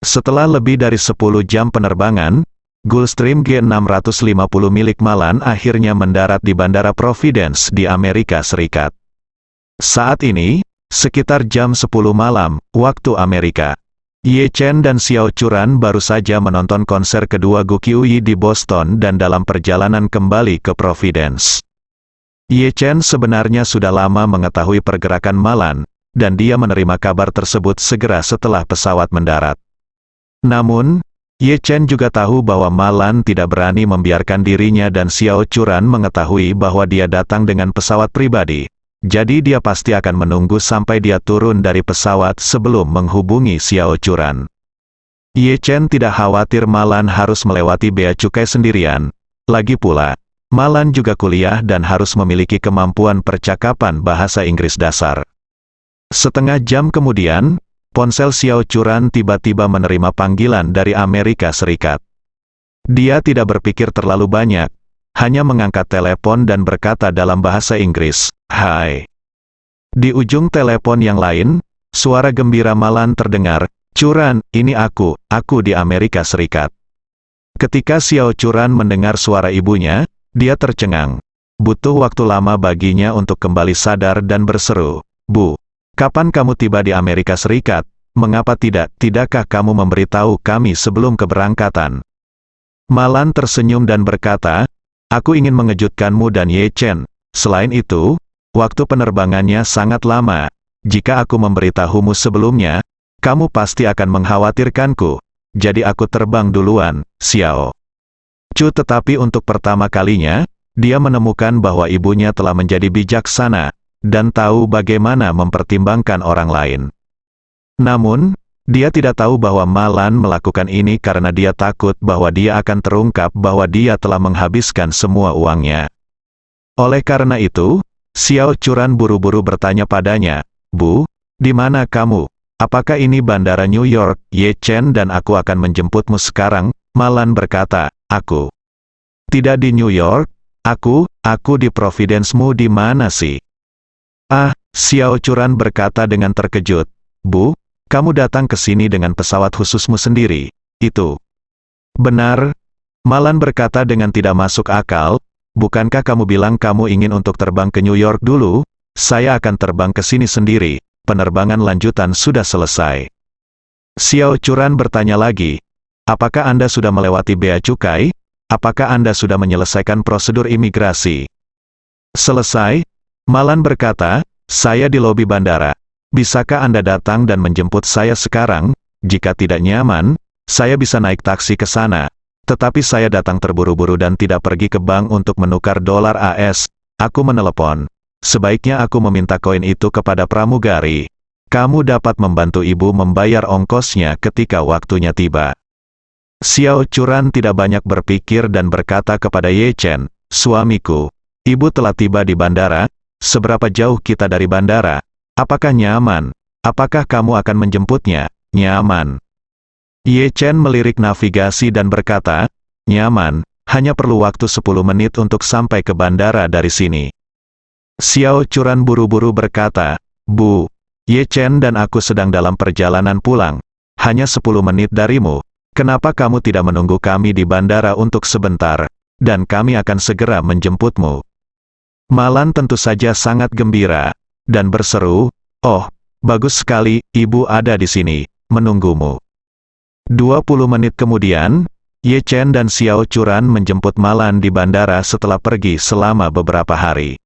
Setelah lebih dari 10 jam penerbangan, Gulfstream G650 milik Malan akhirnya mendarat di Bandara Providence di Amerika Serikat. Saat ini, sekitar jam 10 malam, waktu Amerika. Ye Chen dan Xiao Churan baru saja menonton konser kedua Gu Qiuyi di Boston dan dalam perjalanan kembali ke Providence. Ye Chen sebenarnya sudah lama mengetahui pergerakan Malan, dan dia menerima kabar tersebut segera setelah pesawat mendarat. Namun, Ye Chen juga tahu bahwa Malan tidak berani membiarkan dirinya dan Xiao Churan mengetahui bahwa dia datang dengan pesawat pribadi. Jadi dia pasti akan menunggu sampai dia turun dari pesawat sebelum menghubungi Xiao Churan. Ye Chen tidak khawatir Malan harus melewati bea cukai sendirian. Lagi pula, Malan juga kuliah dan harus memiliki kemampuan percakapan bahasa Inggris dasar. Setengah jam kemudian, ponsel Xiao Churan tiba-tiba menerima panggilan dari Amerika Serikat. Dia tidak berpikir terlalu banyak, hanya mengangkat telepon dan berkata dalam bahasa Inggris, "Hai." Di ujung telepon yang lain, suara gembira Malan terdengar, "Churan, ini aku di Amerika Serikat." Ketika Xiao Churan mendengar suara ibunya, dia tercengang. Butuh waktu lama baginya untuk kembali sadar dan berseru, "Bu, kapan kamu tiba di Amerika Serikat? Mengapa tidakkah kamu memberitahu kami sebelum keberangkatan?" Malan tersenyum dan berkata, "Aku ingin mengejutkanmu dan Ye Chen. Selain itu, waktu penerbangannya sangat lama. Jika aku memberitahumu sebelumnya, kamu pasti akan mengkhawatirkanku. Jadi aku terbang duluan, Xiao." Tetapi untuk pertama kalinya, dia menemukan bahwa ibunya telah menjadi bijaksana, dan tahu bagaimana mempertimbangkan orang lain. Namun, dia tidak tahu bahwa Malan melakukan ini karena dia takut bahwa dia akan terungkap bahwa dia telah menghabiskan semua uangnya. Oleh karena itu, Xiao Churan buru-buru bertanya padanya, "Bu, di mana kamu? Apakah ini bandara New York?" "Ye Chen dan aku akan menjemputmu sekarang." Malan berkata, "Aku tidak di New York, aku di Providence-mu di mana sih?" "Ah," Xiao Churan berkata dengan terkejut, "Bu, kamu datang ke sini dengan pesawat khususmu sendiri, itu benar?" Malan berkata dengan tidak masuk akal, "Bukankah kamu bilang kamu ingin untuk terbang ke New York dulu? Saya akan terbang ke sini sendiri, penerbangan lanjutan sudah selesai." Xiao Churan bertanya lagi, "Apakah Anda sudah melewati bea cukai? Apakah Anda sudah menyelesaikan prosedur imigrasi?" "Selesai." Malan berkata, "Saya di lobi bandara. Bisakah Anda datang dan menjemput saya sekarang? Jika tidak nyaman, saya bisa naik taksi ke sana. Tetapi saya datang terburu-buru dan tidak pergi ke bank untuk menukar dolar AS. Aku menelepon. Sebaiknya aku meminta koin itu kepada pramugari. Kamu dapat membantu ibu membayar ongkosnya ketika waktunya tiba." Xiao Churan tidak banyak berpikir dan berkata kepada Ye Chen, "Suamiku, ibu telah tiba di bandara. Seberapa jauh kita dari bandara? Apakah nyaman? Apakah kamu akan menjemputnya?" "Nyaman." Ye Chen melirik navigasi dan berkata, "Nyaman, hanya perlu waktu 10 menit untuk sampai ke bandara dari sini." Xiao Churan buru-buru berkata, "Bu, Ye Chen dan aku sedang dalam perjalanan pulang. Hanya 10 menit darimu. Kenapa kamu tidak menunggu kami di bandara untuk sebentar, dan kami akan segera menjemputmu?" Malan tentu saja sangat gembira. dan berseru, "Oh, bagus sekali, ibu ada di sini, menunggumu." 20 menit kemudian, Ye Chen dan Xiao Churan menjemput Malan di bandara setelah pergi selama beberapa hari.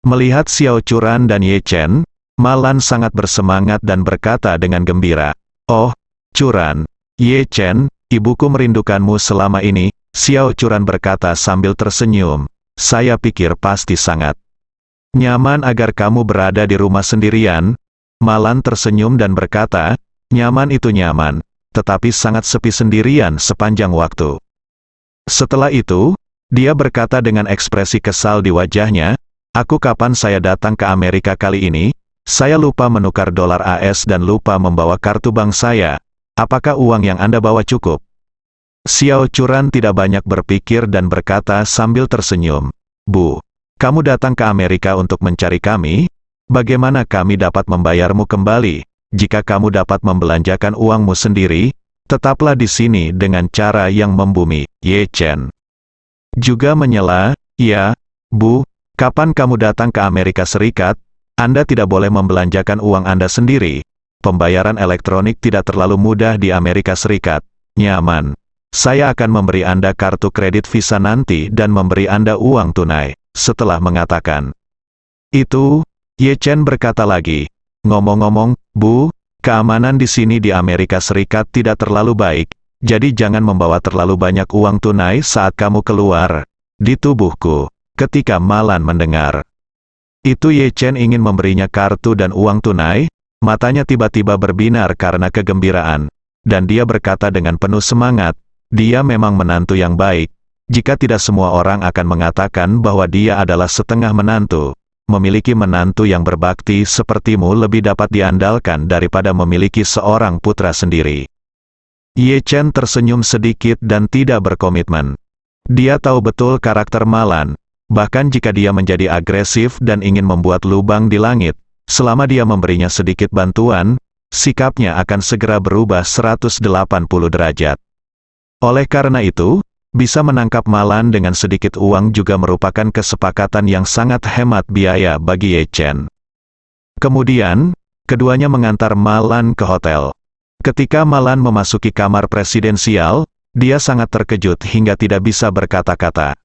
Melihat Xiao Churan dan Ye Chen, Malan sangat bersemangat dan berkata dengan gembira, "Oh, Churan, Ye Chen, ibuku merindukanmu selama ini." Xiao Churan berkata sambil tersenyum, "Saya pikir pasti sangat nyaman agar kamu berada di rumah sendirian." Malan tersenyum dan berkata, "Nyaman itu nyaman, tetapi sangat sepi sendirian sepanjang waktu." Setelah itu, dia berkata dengan ekspresi kesal di wajahnya, "Aku kapan saya datang ke Amerika kali ini? Saya lupa menukar dolar AS dan lupa membawa kartu bank saya. Apakah uang yang Anda bawa cukup?" Xiao Churan tidak banyak berpikir dan berkata sambil tersenyum, "Bu, kamu datang ke Amerika untuk mencari kami? Bagaimana kami dapat membayarmu kembali? Jika kamu dapat membelanjakan uangmu sendiri, tetaplah di sini dengan cara yang membumi." Ye Chen juga menyela, "Ya, Bu, kapan kamu datang ke Amerika Serikat? Anda tidak boleh membelanjakan uang Anda sendiri. Pembayaran elektronik tidak terlalu mudah di Amerika Serikat. Nyaman. Saya akan memberi Anda kartu kredit Visa nanti dan memberi Anda uang tunai." Setelah mengatakan itu, Ye Chen berkata lagi, "Ngomong-ngomong, Bu, keamanan di sini di Amerika Serikat tidak terlalu baik, jadi jangan membawa terlalu banyak uang tunai saat kamu keluar." Di tubuhku, ketika Malan mendengar itu Ye Chen ingin memberinya kartu dan uang tunai, matanya tiba-tiba berbinar karena kegembiraan, dan dia berkata dengan penuh semangat, "Dia memang menantu yang baik. Jika tidak semua orang akan mengatakan bahwa dia adalah setengah menantu. Memiliki menantu yang berbakti sepertimu lebih dapat diandalkan daripada memiliki seorang putra sendiri." Ye Chen tersenyum sedikit dan tidak berkomitmen. Dia tahu betul karakter Malan, bahkan jika dia menjadi agresif dan ingin membuat lubang di langit, selama dia memberinya sedikit bantuan, sikapnya akan segera berubah 180 derajat. Oleh karena itu, bisa menangkap Malan dengan sedikit uang juga merupakan kesepakatan yang sangat hemat biaya bagi Ye Chen. Kemudian, keduanya mengantar Malan ke hotel. Ketika Malan memasuki kamar presidensial, dia sangat terkejut hingga tidak bisa berkata-kata.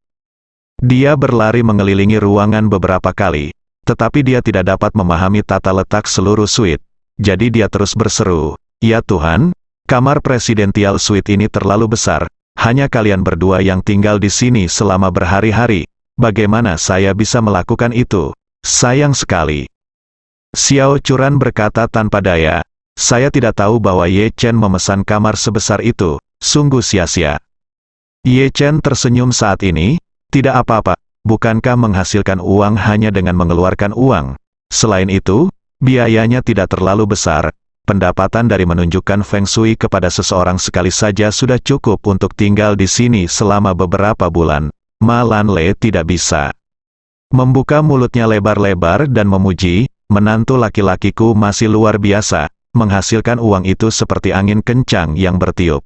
Dia berlari mengelilingi ruangan beberapa kali, tetapi dia tidak dapat memahami tata letak seluruh suite. Jadi dia terus berseru, "Ya Tuhan, kamar presidensial suite ini terlalu besar, hanya kalian berdua yang tinggal di sini selama berhari-hari. Bagaimana saya bisa melakukan itu? Sayang sekali." Xiao Churan berkata tanpa daya, "Saya tidak tahu bahwa Ye Chen memesan kamar sebesar itu, sungguh sia-sia." Ye Chen tersenyum saat ini, "Tidak apa-apa, bukankah menghasilkan uang hanya dengan mengeluarkan uang? Selain itu, biayanya tidak terlalu besar. Pendapatan dari menunjukkan Feng Shui kepada seseorang sekali saja sudah cukup untuk tinggal di sini selama beberapa bulan." Malan Le tidak bisa membuka mulutnya lebar-lebar dan memuji, "Menantu laki-lakiku masih luar biasa, menghasilkan uang itu seperti angin kencang yang bertiup."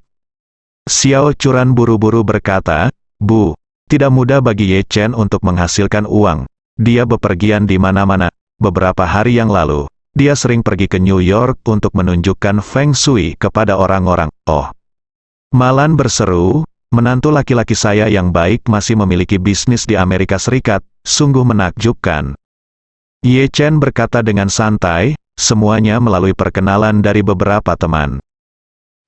Xiao Churan buru-buru berkata, "Bu, tidak mudah bagi Ye Chen untuk menghasilkan uang. Dia bepergian di mana-mana. Beberapa hari yang lalu, dia sering pergi ke New York untuk menunjukkan Feng Shui kepada orang-orang." "Oh." Malan berseru, "Menantu laki-laki saya yang baik masih memiliki bisnis di Amerika Serikat, sungguh menakjubkan." Ye Chen berkata dengan santai, "Semuanya melalui perkenalan dari beberapa teman.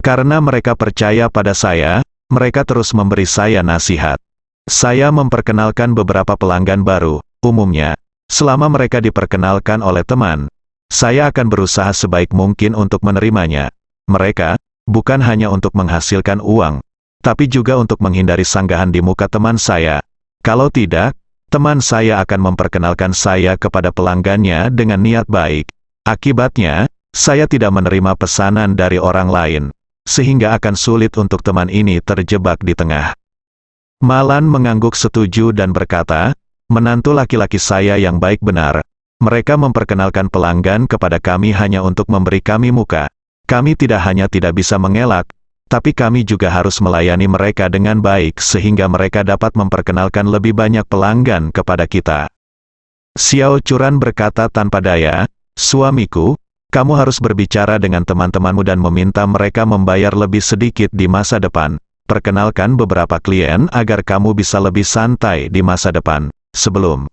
Karena mereka percaya pada saya, mereka terus memberi saya nasihat. Saya memperkenalkan beberapa pelanggan baru, umumnya, selama mereka diperkenalkan oleh teman, saya akan berusaha sebaik mungkin untuk menerimanya. Mereka, bukan hanya untuk menghasilkan uang, tapi juga untuk menghindari sanggahan di muka teman saya. Kalau tidak, teman saya akan memperkenalkan saya kepada pelanggannya dengan niat baik. Akibatnya, saya tidak menerima pesanan dari orang lain, sehingga akan sulit untuk teman ini terjebak di tengah." Malan mengangguk setuju dan berkata, "Menantu laki-laki saya yang baik benar. Mereka memperkenalkan pelanggan kepada kami hanya untuk memberi kami muka. Kami tidak hanya tidak bisa mengelak, tapi kami juga harus melayani mereka dengan baik sehingga mereka dapat memperkenalkan lebih banyak pelanggan kepada kita." Xiao Churan berkata tanpa daya, suamiku, kamu harus berbicara dengan teman-temanmu dan meminta mereka membayar lebih sedikit di masa depan. Perkenalkan beberapa klien agar kamu bisa lebih santai di masa depan. Sebelum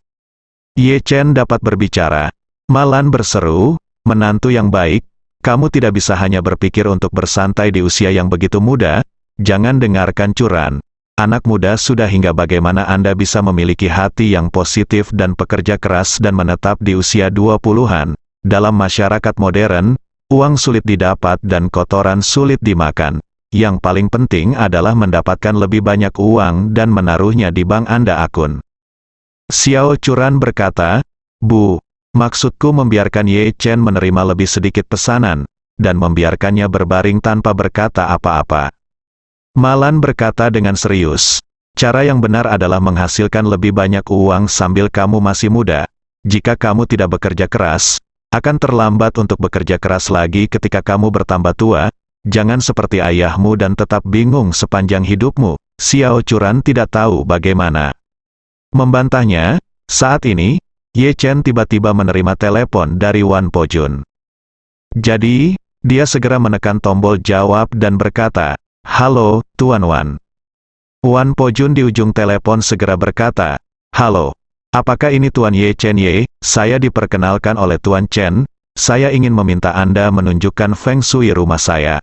Ye Chen dapat berbicara, Malan berseru, menantu yang baik, kamu tidak bisa hanya berpikir untuk bersantai di usia yang begitu muda. Jangan dengarkan Churan. Anak muda sudah hingga bagaimana Anda bisa memiliki hati yang positif dan pekerja keras dan menetap di usia 20-an. Dalam masyarakat modern, uang sulit didapat dan kotoran sulit dimakan. Yang paling penting adalah mendapatkan lebih banyak uang dan menaruhnya di bank Anda akun. Xiao Churan berkata, Bu, maksudku membiarkan Ye Chen menerima lebih sedikit pesanan, dan membiarkannya berbaring tanpa berkata apa-apa. Malan berkata dengan serius, cara yang benar adalah menghasilkan lebih banyak uang sambil kamu masih muda. Jika kamu tidak bekerja keras, akan terlambat untuk bekerja keras lagi ketika kamu bertambah tua. Jangan seperti ayahmu dan tetap bingung sepanjang hidupmu. Xiao Churan tidak tahu bagaimana membantahnya. Saat ini, Ye Chen tiba-tiba menerima telepon dari Wan Pojun. Jadi, dia segera menekan tombol jawab dan berkata, "Halo, Tuan Wan." Wan Pojun di ujung telepon segera berkata, "Halo, apakah ini Tuan Ye Chen Ye? Saya diperkenalkan oleh Tuan Chen. Saya ingin meminta Anda menunjukkan feng shui rumah saya."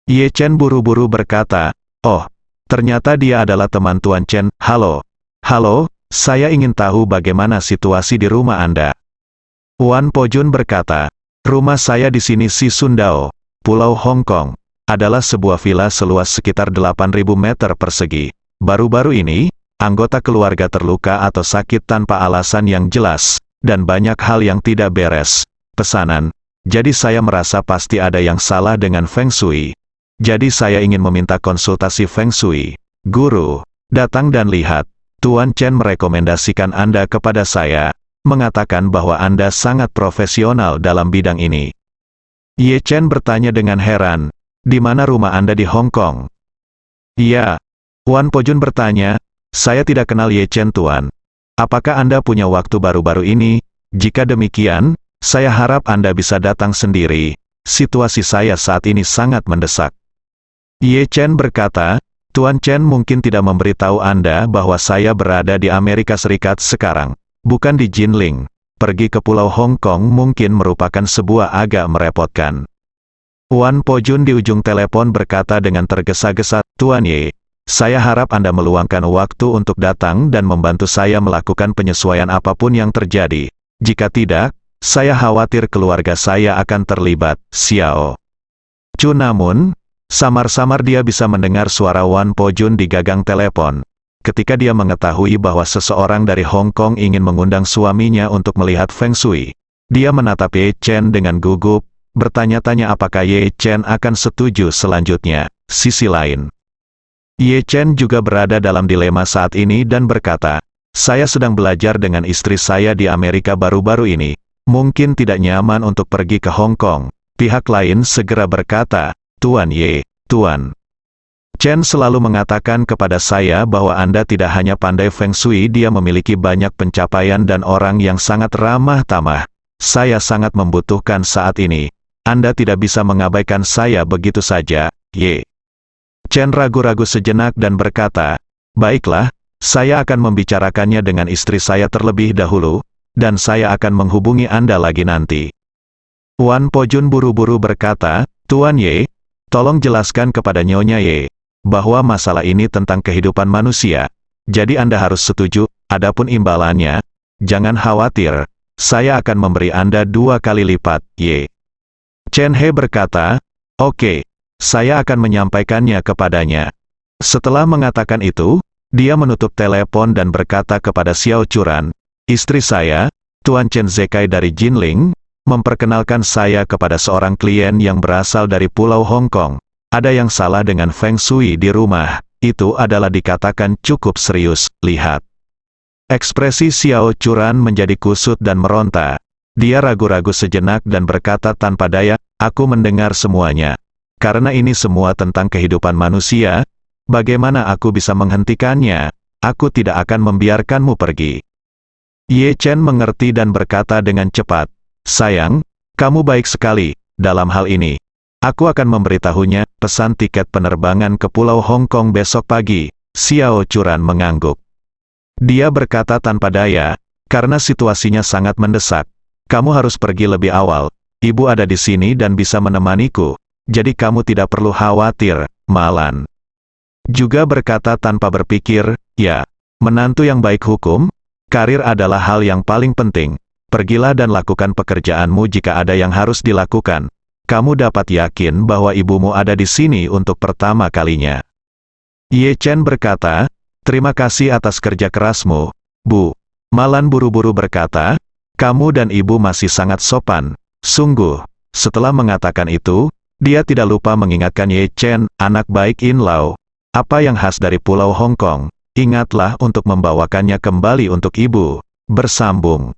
Ye Chen buru-buru berkata, "Oh, ternyata dia adalah teman Tuan Chen. Halo, saya ingin tahu bagaimana situasi di rumah Anda." Wan Pojun berkata, "Rumah saya di sini Si Sundao, Pulau Hong Kong, adalah sebuah villa seluas sekitar 8.000 meter persegi. Baru-baru ini, anggota keluarga terluka atau sakit tanpa alasan yang jelas, dan banyak hal yang tidak beres. Pesanan. Jadi saya merasa pasti ada yang salah dengan Feng Shui. Jadi saya ingin meminta konsultasi Feng Shui. Guru, datang dan lihat. Tuan Chen merekomendasikan Anda kepada saya, mengatakan bahwa Anda sangat profesional dalam bidang ini." Ye Chen bertanya dengan heran, "Di mana rumah Anda di Hong Kong?" "Iya." Wan Pojun bertanya, "Saya tidak kenal Ye Chen Tuan. Apakah Anda punya waktu baru-baru ini? Jika demikian, saya harap Anda bisa datang sendiri. Situasi saya saat ini sangat mendesak." Ye Chen berkata, "Tuan Chen mungkin tidak memberitahu Anda bahwa saya berada di Amerika Serikat sekarang, bukan di Jinling. Pergi ke Pulau Hong Kong mungkin merupakan sebuah agak merepotkan." Wan Pojun di ujung telepon berkata dengan tergesa-gesa, "Tuan Ye, saya harap Anda meluangkan waktu untuk datang dan membantu saya melakukan penyesuaian apapun yang terjadi. Jika tidak, saya khawatir keluarga saya akan terlibat." Xiao Chu namun, samar-samar dia bisa mendengar suara Wan Pojun di gagang telepon. Ketika dia mengetahui bahwa seseorang dari Hong Kong ingin mengundang suaminya untuk melihat Feng Shui, dia menatap Ye Chen dengan gugup, bertanya-tanya apakah Ye Chen akan setuju selanjutnya. Sisi lain, Ye Chen juga berada dalam dilema saat ini dan berkata, "Saya sedang belajar dengan istri saya di Amerika baru-baru ini. Mungkin tidak nyaman untuk pergi ke Hong Kong." Pihak lain segera berkata, "Tuan Ye, Tuan Chen selalu mengatakan kepada saya bahwa Anda tidak hanya pandai Feng Shui, dia memiliki banyak pencapaian dan orang yang sangat ramah tamah. Saya sangat membutuhkan saat ini. Anda tidak bisa mengabaikan saya begitu saja, Ye." Chen ragu-ragu sejenak dan berkata, "Baiklah, saya akan membicarakannya dengan istri saya terlebih dahulu, dan saya akan menghubungi Anda lagi nanti." Wan Pojun buru-buru berkata, "Tuan Ye, tolong jelaskan kepada Nyonya Ye, bahwa masalah ini tentang kehidupan manusia. Jadi Anda harus setuju, adapun imbalannya, jangan khawatir, saya akan memberi Anda 2 kali lipat, Ye." Chen He berkata, "Oke. Saya akan menyampaikannya kepadanya." Setelah mengatakan itu, dia menutup telepon dan berkata kepada Xiao Churan, "Istri saya, Tuan Chen Zekai dari Jinling, memperkenalkan saya kepada seorang klien yang berasal dari Pulau Hong Kong. Ada yang salah dengan Feng Shui di rumah, itu adalah dikatakan cukup serius. Lihat." Ekspresi Xiao Churan menjadi kusut dan meronta. Dia ragu-ragu sejenak dan berkata tanpa daya, "Aku mendengar semuanya. Karena ini semua tentang kehidupan manusia, bagaimana aku bisa menghentikannya? Aku tidak akan membiarkanmu pergi." Ye Chen mengerti dan berkata dengan cepat, "Sayang, kamu baik sekali, dalam hal ini. Aku akan memberitahunya, pesan tiket penerbangan ke Pulau Hong Kong besok pagi." Xiao Churan mengangguk. Dia berkata tanpa daya, karena situasinya sangat mendesak. "Kamu harus pergi lebih awal. Ibu ada di sini dan bisa menemaniku, jadi kamu tidak perlu khawatir, Malan." Juga berkata tanpa berpikir, "Ya, menantu yang baik hukum, karir adalah hal yang paling penting. Pergilah dan lakukan pekerjaanmu jika ada yang harus dilakukan. Kamu dapat yakin bahwa ibumu ada di sini untuk pertama kalinya." Ye Chen berkata, "Terima kasih atas kerja kerasmu, Bu." Malan buru-buru berkata, "Kamu dan ibu masih sangat sopan. Sungguh." Setelah mengatakan itu, dia tidak lupa mengingatkan Ye Chen, "Anak baik In Lau, apa yang khas dari Pulau Hong Kong, ingatlah untuk membawakannya kembali untuk ibu." Bersambung.